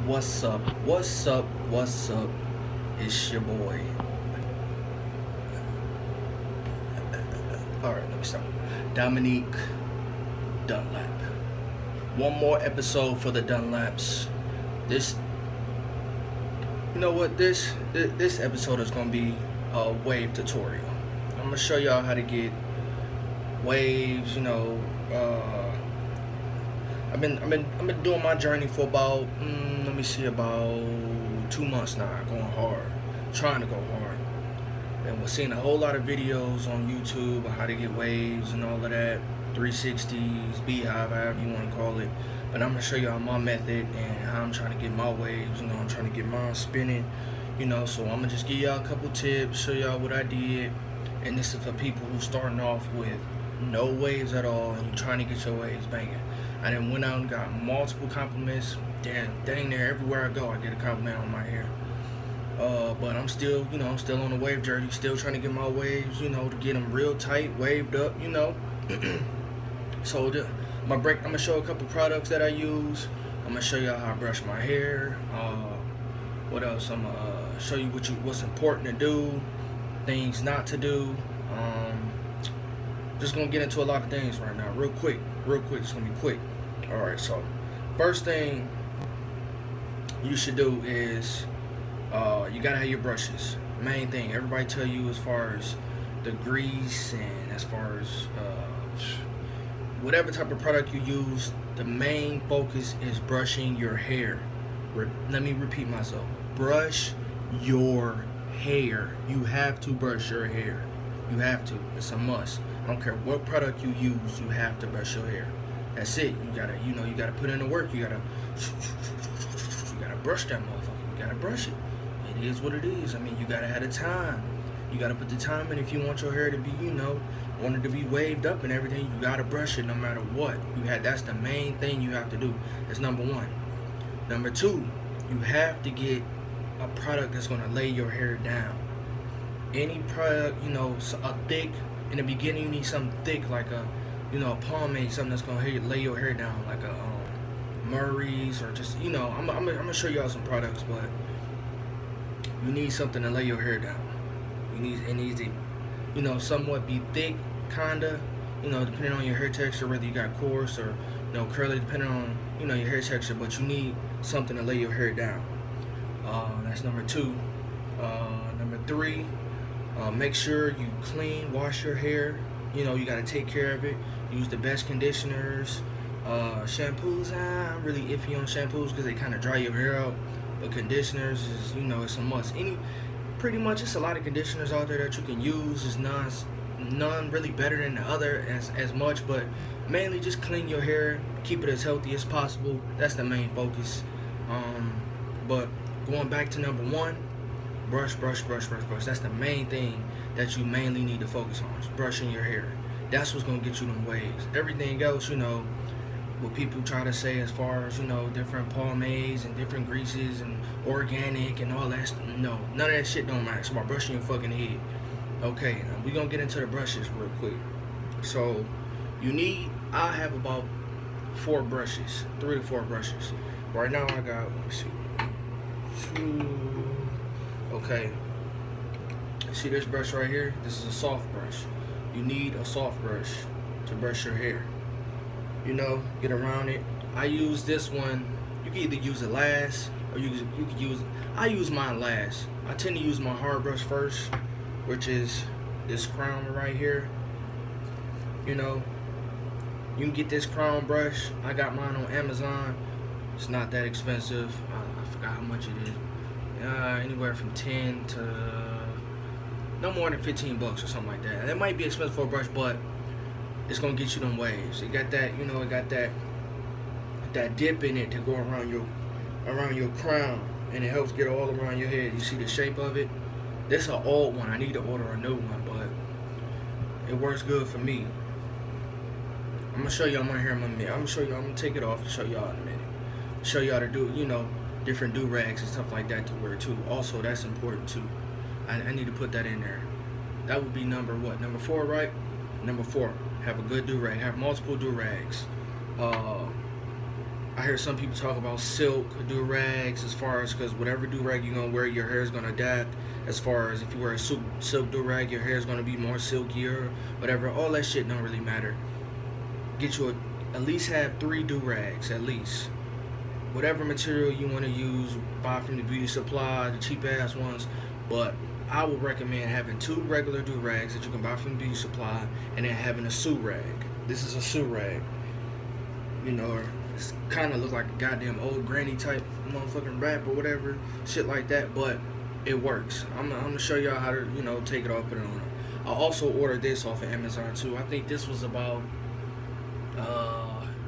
What's up? What's up? What's up? It's your boy. Alright, let me start. Dominique Dunlap. One more episode for the Dunlaps. This, you know what? This episode is gonna be a wave tutorial. I'm gonna show y'all how to get waves. I've been doing my journey for about about 2 months now, going hard, trying to go hard. And we're seeing a whole lot of videos on YouTube on how to get waves and all of that, 360s, beehive, however you want to call it. But I'm gonna show y'all my method and how I'm trying to get my waves. I'm trying to get mine spinning. So I'm gonna just give y'all a couple tips, show y'all what I did. And this is for people who starting off with no waves at all and you're trying to get your waves banging. I then went out and got multiple compliments. Dang near everywhere I go, I get a compliment on my hair. But I'm still, I'm still on the wave journey, still trying to get my waves, to get them real tight, waved up, So I'm gonna show a couple products that I use. I'm gonna show y'all how I brush my hair. What else? I'm gonna show you what's important to do, things not to do. Just gonna get into a lot of things right now, real quick. It's gonna be quick. All right. So first thing you should do is you gotta have your brushes. Main thing everybody tell you as far as the grease and as far as whatever type of product you use, the main focus is brushing your hair. Let me repeat myself. Brush your hair. You have to brush your hair. You have to. It's a must. I don't care what product you use. You have to brush your hair. That's it. You gotta put in the work. You gotta brush that motherfucker. You gotta brush it. It is what it is. You gotta have the time. You gotta put the time in if you want your hair to be, want it to be waved up and everything. You gotta brush it no matter what. That's the main thing you have to do. That's number one. Number two, you have to get a product that's gonna lay your hair down. Any product, a thick. In the beginning, you need something thick like a pomade, something that's gonna lay your hair down, like a Murray's or just, I'm gonna show y'all some products, but you need something to lay your hair down. It needs to, somewhat be thick, kinda, depending on your hair texture, whether you got coarse or curly, depending on your hair texture. But you need something to lay your hair down. That's number two. Number three. Make sure you wash your hair. You gotta take care of it. Use the best conditioners. Shampoos, I'm really iffy on shampoos because they kind of dry your hair out. But conditioners is, it's a must. Pretty much, it's a lot of conditioners out there that you can use. It's none really better than the other as much, but mainly just clean your hair, keep it as healthy as possible. That's the main focus. But going back to number one. Brush. That's the main thing that you mainly need to focus on, is brushing your hair. That's what's going to get you them waves. Everything else, what people try to say as far as, different pomades and different greases and organic and all that, no, none of that shit don't matter. It's about brushing your fucking head. Okay, now we're going to get into the brushes real quick. So, I have about 3 to 4 brushes. Right now I got, let me see, 2. Okay, see this brush right here? This is a soft brush. You need a soft brush to brush your hair. Get around it. I use this one. You can either use it last or you can use it. I use mine last. I tend to use my hard brush first, which is this crown right here. You can get this crown brush. I got mine on Amazon. It's not that expensive. I forgot how much it is. Anywhere from 10 to no more than $15 or something like that. That might be expensive for a brush, but it's gonna get you them waves. It got that, it got that dip in it to go around your crown, and it helps get all around your head. You see the shape of it? This is an old one. I need to order a new one, but it works good for me. I'm gonna show y'all my hair in a minute. I'm gonna take it off and show y'all in a minute. Show y'all to do, different do-rags and stuff like that to wear too. Also, that's important too. I need to put that in there. That would be number 4, right? Number 4, have a good do-rag. Have multiple do-rags. I hear some people talk about silk do-rags as far as, because whatever do-rag you're going to wear, your hair is going to adapt. As far as if you wear a silk do-rag, your hair is going to be more silkier, whatever. All that shit don't really matter. Get you at least have 3 do-rags, at least. Whatever material you want to use, buy from the beauty supply, the cheap ass ones. But I would recommend having 2 regular do-rags that you can buy from the beauty supply, and then having a sue-rag. This is a sue-rag. You know, it's kind of look like a goddamn old granny type motherfucking wrap or whatever, shit like that, but it works. I'm gonna show y'all how to, you know, take it off, put it on. I also ordered this off of Amazon too. I think this was about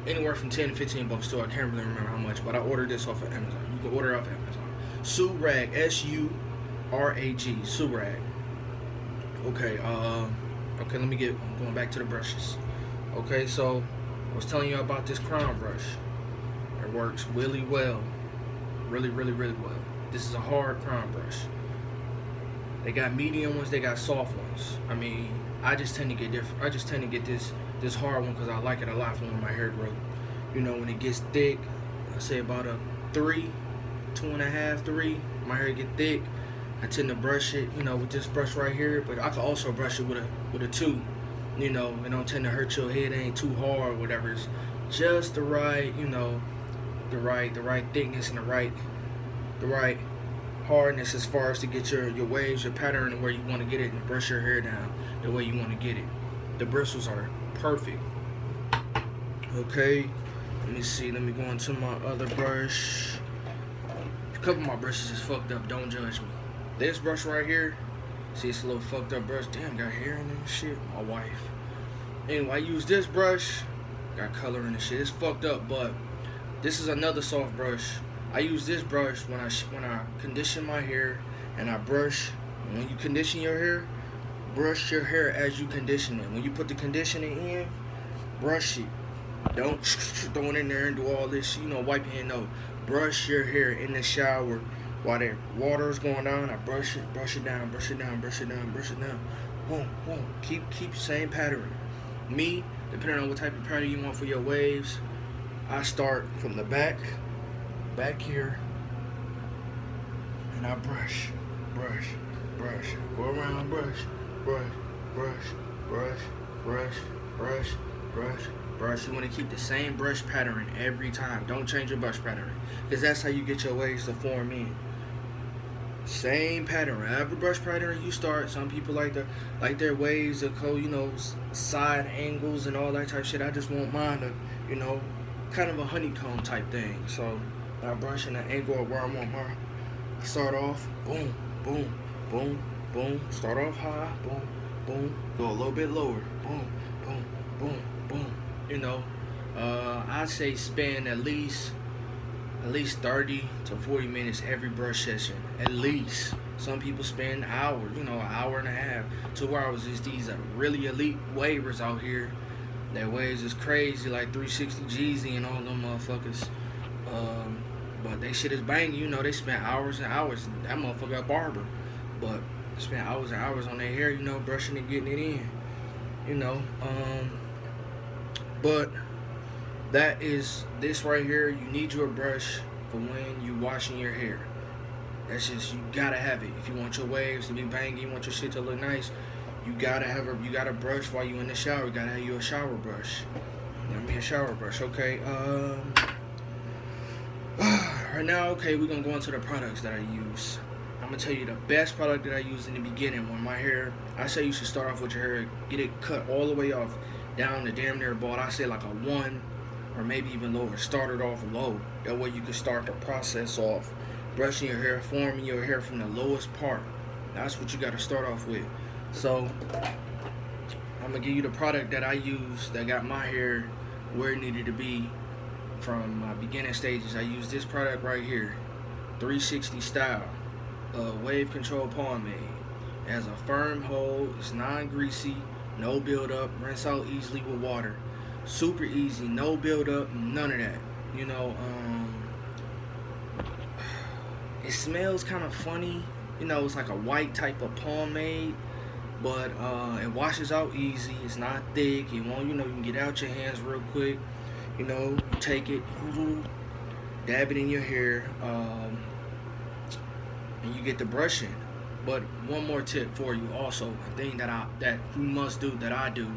anywhere from 10 to 15 bucks too. I can't really remember how much, but I ordered this off of Amazon. You can order it off of Amazon. Sue-rag, S-U-R-A-G, sue-rag. Okay, okay, I'm going back to the brushes. Okay, so I was telling you about this crown brush. It works really well. Really, really, really well. This is a hard crown brush. They got medium ones, they got soft ones. I mean, I just tend to get different. I just tend to get this hard one because I like it a lot for when my hair grows. You know, when it gets thick, I say about a 3, 2.5, 3. My hair get thick. I tend to brush it, you know, with this brush right here. But I can also brush it with a 2. You know, it don't tend to hurt your head. It ain't too hard or whatever. It's just the right, you know, the right thickness and the right hardness as far as to get your waves, your pattern, where you want to get it, and brush your hair down the way you want to get it. The bristles are perfect. Okay, let me see. Let me go into my other brush. A couple of my brushes is fucked up. Don't judge me. This brush right here, see, it's a little fucked up brush. Damn, got hair in it and shit. My wife. Anyway, I use this brush. Got color in the shit. It's fucked up, but this is another soft brush. I use this brush when I condition my hair, and I brush. When you condition your hair, brush your hair as you condition it. When you put the conditioner in, brush it. Don't throw it in there and do all this, you know, wipe your hand. No, brush your hair in the shower while the water is going down. I brush it down, brush it down, brush it down, brush it down. Boom, boom. Keep same pattern. Me, depending on what type of pattern you want for your waves, I start from the back here, and I brush, go around, brush. You want to keep the same brush pattern every time. Don't change your brush pattern, because that's how you get your waves to form in. Same pattern. Whatever brush pattern you start. Some people like their waves to go, you know, side angles and all that type of shit. I just want mine to, you know, kind of a honeycomb type thing. So I brush in the angle of where I want mine. I start off, boom, boom, boom, boom. Start off high, boom, boom. Go a little bit lower, boom, boom, boom, boom. You know, I'd say spend at least 30 to 40 minutes every brush session. At least. Some people spend hours, you know, an hour and a half, 2 hours. These are really elite wavers out here. Their waves is crazy, like 360 Jeezy and all them motherfuckers. But they shit is banging, you know. They spend hours and hours. That motherfucker a barber, but spend hours and hours on their hair, you know, brushing and getting it in, you know. But that is this right here. You need your brush for when you washing your hair. That's just, you gotta have it. If you want your waves to be banging, you want your shit to look nice, you gotta brush while you in the shower. You gotta have you a shower brush. You know what I mean? A shower brush. Okay. Right now, okay, we're gonna go into the products that I use. I'm gonna tell you the best product that I use in the beginning when my hair. I say you should start off with your hair, get it cut all the way off down to damn near bald. I say like a 1 or maybe even lower. Start it off low. That way you can start the process off brushing your hair, forming your hair from the lowest part. That's what you gotta start off with. So I'm gonna give you the product that I use that got my hair where it needed to be from my beginning stages. I use this product right here, 360 Style Wave Control Pomade. It has a firm hold, it's non-greasy, no build-up, rinse out easily with water. Super easy, no build-up, none of that. You know, it smells kind of funny. You know, it's like a white type of pomade, but it washes out easy. It's not thick. It won't, you know, you can get out your hands real quick. You know, you take it, dab it in your hair, and you get the brushing. But one more tip for you, also a thing that you must do, that I do.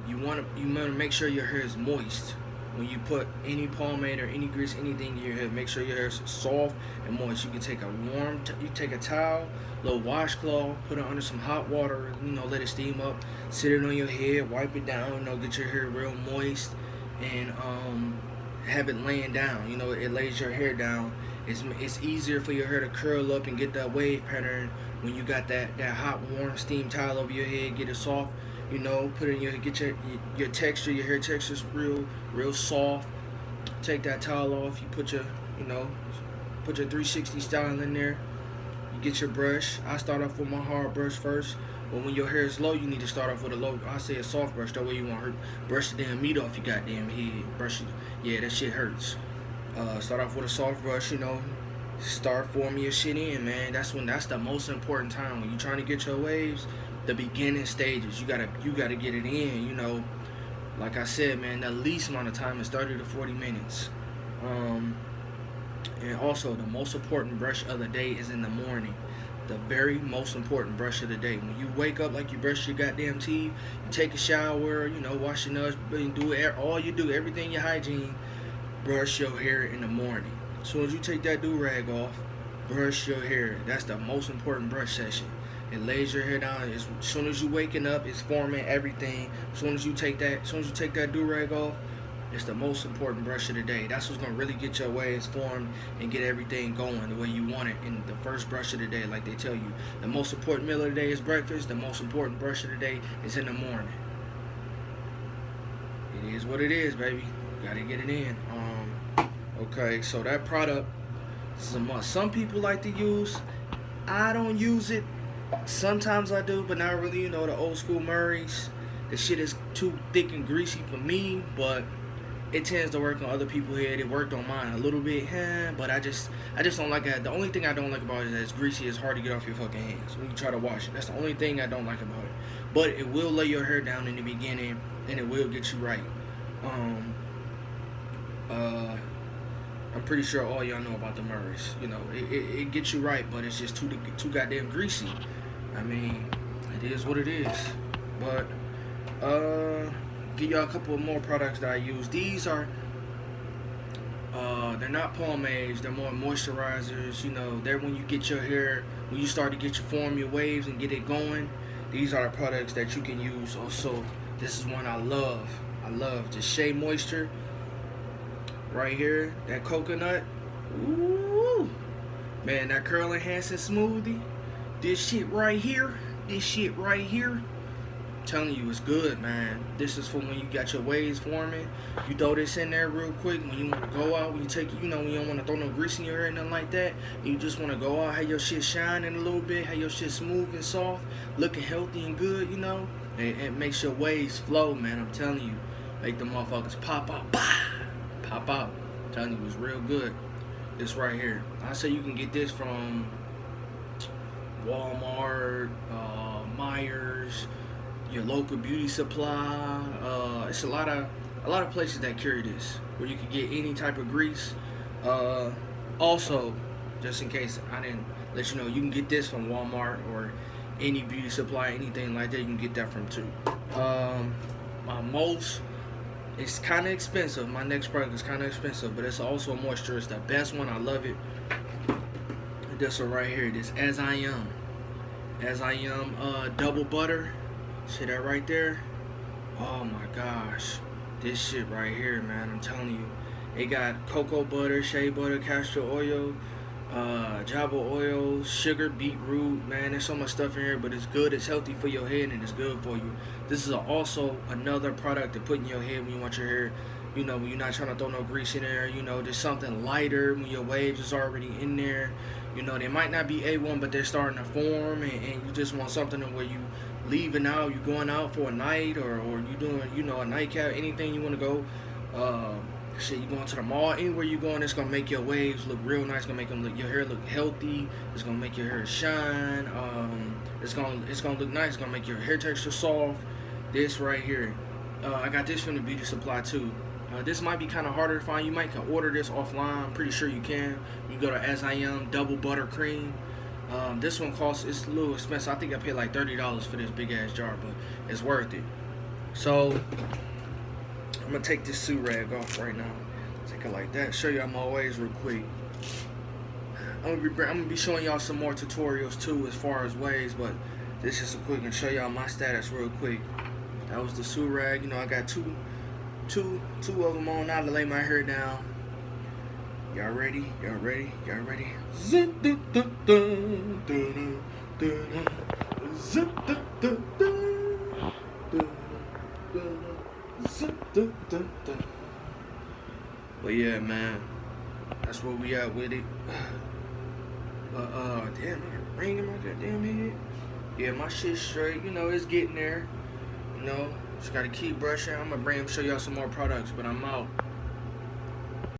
You wanna make sure your hair is moist. When you put any pomade or any grease, anything in your hair, make sure your hair is soft and moist. You can take you take a towel, little washcloth, put it under some hot water, let it steam up, sit it on your head, wipe it down, get your hair real moist, and have it laying down. It lays your hair down. It's easier for your hair to curl up and get that wave pattern when you got that hot, warm, steam towel over your head. Get it soft. Put it in get your texture, your hair texture is real soft. Take that towel off. You put your 360 style in there. You get your brush. I start off with my hard brush first. But when your hair is low, you need to start off with I say a soft brush. That way you won't brush the damn meat off your goddamn head. Brush it. Yeah, that shit hurts. Start off with a soft brush. Start forming your shit in, man. That's the most important time when you're trying to get your waves. The beginning stages, you gotta get it in. Like I said, man, the least amount of time is 30 to 40 minutes. And also, the most important brush of the day is in the morning. The very most important brush of the day. When you wake up, like you brush your goddamn teeth, you take a shower, wash your nose, everything your hygiene. Brush your hair in the morning. As soon as you take that do-rag off, brush your hair. That's the most important brush session. It lays your hair down. As soon as you waking up, it's forming everything. As soon as you take that do-rag off, it's the most important brush of the day. That's what's gonna really get your waves formed and get everything going the way you want it in the first brush of the day. Like they tell you, the most important meal of the day is breakfast. The most important brush of the day is in the morning. It is what it is, baby. Gotta get it in. Okay, so that product is a must. Some people like to use. I don't use it. Sometimes I do, but not really. The old school Murray's. The shit is too thick and greasy for me, but it tends to work on other people's head. It worked on mine a little bit, but I just don't like it. The only thing I don't like about it is that it's greasy. It's hard to get off your fucking hands when you try to wash it. That's the only thing I don't like about it. But it will lay your hair down in the beginning, and it will get you right. I'm pretty sure all y'all know about the Murray's. It gets you right, but it's just too goddamn greasy. I mean, it is what it is. But give y'all a couple of more products that I use. These are they're not pomades. They're more moisturizers. They're when you get your hair, when you start to get your waves and get it going. These are the products that you can use. Also, this is one I love. The Shea Moisture. Right here, that coconut. Ooh, man, that curl enhancing smoothie. This shit right here. I'm telling you, it's good, man. This is for when you got your waves forming. You throw this in there real quick when you want to go out. When you take it, when you don't want to throw no grease in your hair, nothing like that. You just want to go out, have your shit shining a little bit, have your shit smooth and soft, looking healthy and good, and it makes your waves flow, man. I'm telling you, make the motherfuckers pop out. Bah! Pop out. I'm telling you, it's real good. This right here. I say you can get this from Walmart, Myers, your local beauty supply. It's a lot of places that carry this, where you can get any type of grease. Also, just in case I didn't let you know, you can get this from Walmart or any beauty supply, anything like that. You can get that from too. It's kind of expensive. My next product is kind of expensive, but it's also a moisture. It's the best one. I love it. This one right here. This As I Am double butter. See that right there? Oh my gosh. This shit right here, man. I'm telling you. It got cocoa butter, shea butter, castor oil, java oil, sugar, beetroot. Man, there's so much stuff in here, but it's good. It's healthy for your head, and it's good for you. This is also another product to put in your head when you want your hair, when you're not trying to throw no grease in there. There's something lighter when your waves is already in there. They might not be A1, but they're starting to form, and you just want something where you leaving out, you going out for a night, or you doing, a nightcap, anything you want to go. You going to the mall, anywhere you going, it's gonna make your waves look real nice. It's gonna make your hair look healthy. It's gonna make your hair shine. It's gonna look nice. It's gonna make your hair texture soft. This right here, I got this from the beauty supply too. This might be kind of harder to find. You might can order this offline. I'm pretty sure you can. You go to As I Am Double Buttercream. This one costs, it's a little expensive. I think I paid like $30 for this big ass jar, but it's worth it. So I'm gonna take this suit rag off right now. Take it like that. Show y'all my ways real quick. I'm gonna be showing y'all some more tutorials too as far as ways, but this is a quick and show y'all my status real quick. That was the suit rag. You know, I got two of them on now to lay my hair down. Y'all ready? Y'all ready? Y'all ready? But yeah, man, that's where we at with it. Damn, I got a ring in my goddamn head. Yeah, my shit's straight. You know, it's getting there. You know, just gotta keep brushing. I'm gonna show y'all some more products, but I'm out.